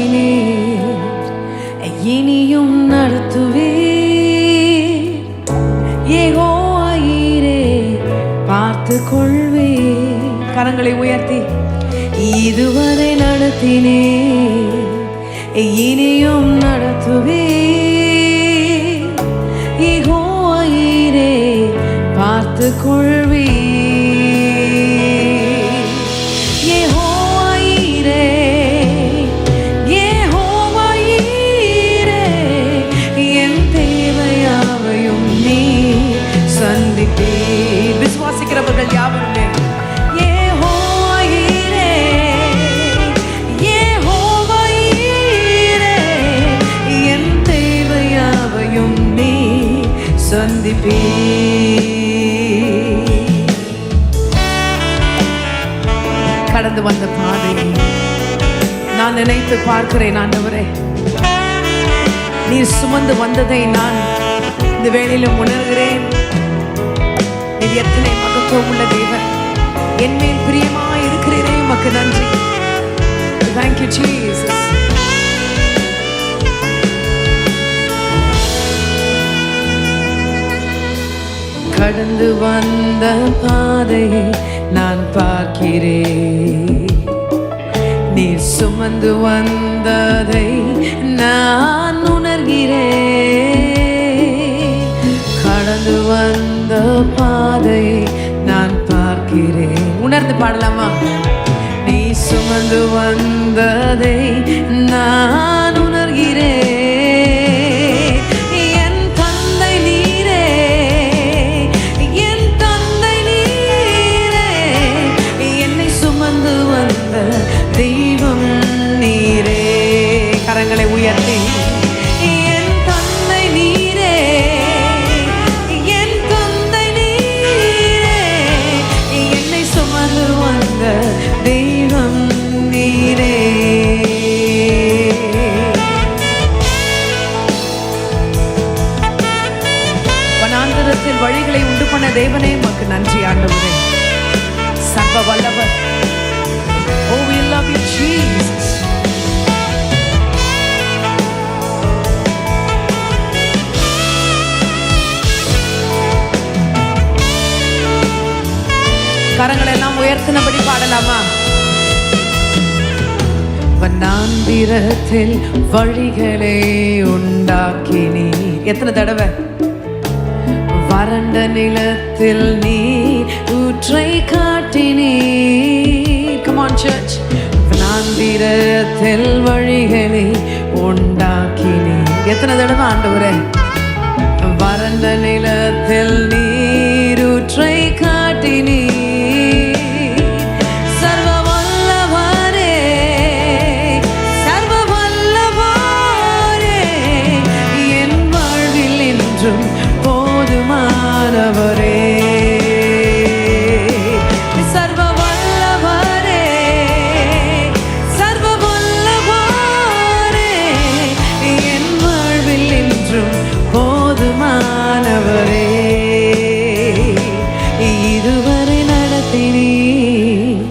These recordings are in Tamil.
நடத்தினீர், இனியும் நடத்துவீர். யெகோவா ஈரே பார்த்து கொள்வீர். கரங்களை உயர்த்தி இதுவரை நடத்தினீர், இனியும் நடத்துவீர். யெகோவா ஈரே பார்த்து கொள்வீர். யெகோவா ஈரே, யெகோவா ஈரே, என் தேவையாவையும் நீர் சந்திப்பீர். விசுவாசிக்கிறவர்கள் யாவருமே யெகோவா ஈரே, யெகோவா ஈரே, என் தேவையாவையும் நீர் சந்திப்பீர். கடந்து வந்த பாதையை நான் நினைத்து பார்க்கிறேன். ஆண்டவரே, நீர் சுமந்து வந்ததை நான் இந்த வேளையிலும் உணர்கிறேன். நீர் எத்தனை மகத்துவம் உள்ள தேவன், என் மேல் பிரியமாய் இருக்கிறீரே, உமக்கு நன்றி. Thank you, Jesus. கடந்து வந்த பாதையை நான் பார்க்கிறேன். நீர் சுமந்து வந்ததை நான் உணர்கிறேன். கடந்து வந்த பாதையை நான் பார்க்கிறேன். உணர்ந்து பாடலாமா? நீ சுமந்து வந்ததை நான் உணர்கிறேன். தெய்வம் நீரே. கரங்களை உயர்த்தி என் தந்தை நீரே, என் தந்தை நீரே, என்னை சுமந்து வந்த தெய்வம் நீரே. வனாந்தரத்தில் வழிகளை உண்டு பண்ண தேவனே, உமக்கு நன்றி ஆண்டவரே. சர்வ வல்லவர். Oh, we love you, Jesus. கரங்களை எல்லாம் உயர்த்தினபடி பாடலாமா? வனாந்திரத்தில் வழிகளை உண்டாக்கினீர். எத்தனை தடவை? வறண்ட நிலத்தில் நீர் ஊற்றை காட்டினீர். Come on, church. வனாந்திரத்தில் வழிகளை உண்டாக்கினீர். எத்தனை தடவை ஆண்டவரே? வறண்ட நிலத்தில் நீரூற்றை காட்டினீர். சர்வ வல்லவரே, சர்வ வல்லவரே, என் வாழ்வில் என்றும் போதுமானவரே. இதுவரை நடத்தினீர்,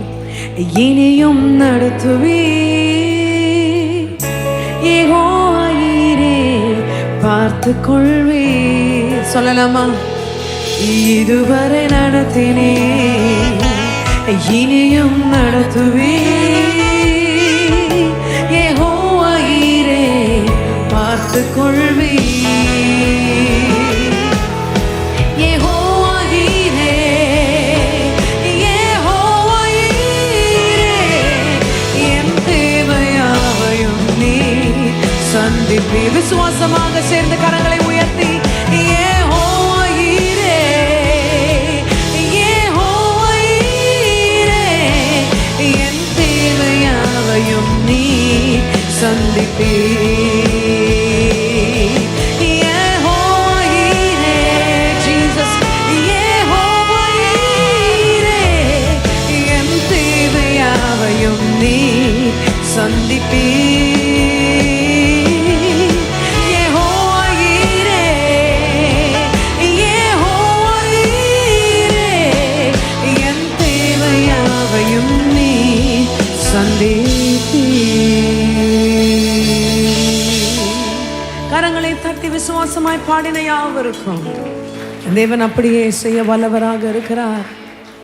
இனியும் நடத்துவீர். யெகோவா ஈரே பார்த்து கொள்வீர். சொல்லலாமா? இதுவரை நடத்தினீர், இனியும் நடத்துவீர். யெகோவா ஈரே பார்த்து கொள்வீர். விசுவாசமாக சேர்ந்து கரங்களை உயர்த்தி யெகோவா ஈரே, யெகோவா ஈரே, என் தேவையாவையும் நீ சந்திப்பீர். யெகோவா ஈரே, ஜீசஸ், யெகோவா ஈரே, என் தேவையாவையும் நீ சந்திப்பீர். சந்திப்பீர். தட்டி விசுவாசமாய் பாடின யாவருக்கும் தேவன் அப்படியே செய்ய வல்லவராக இருக்கிறார்.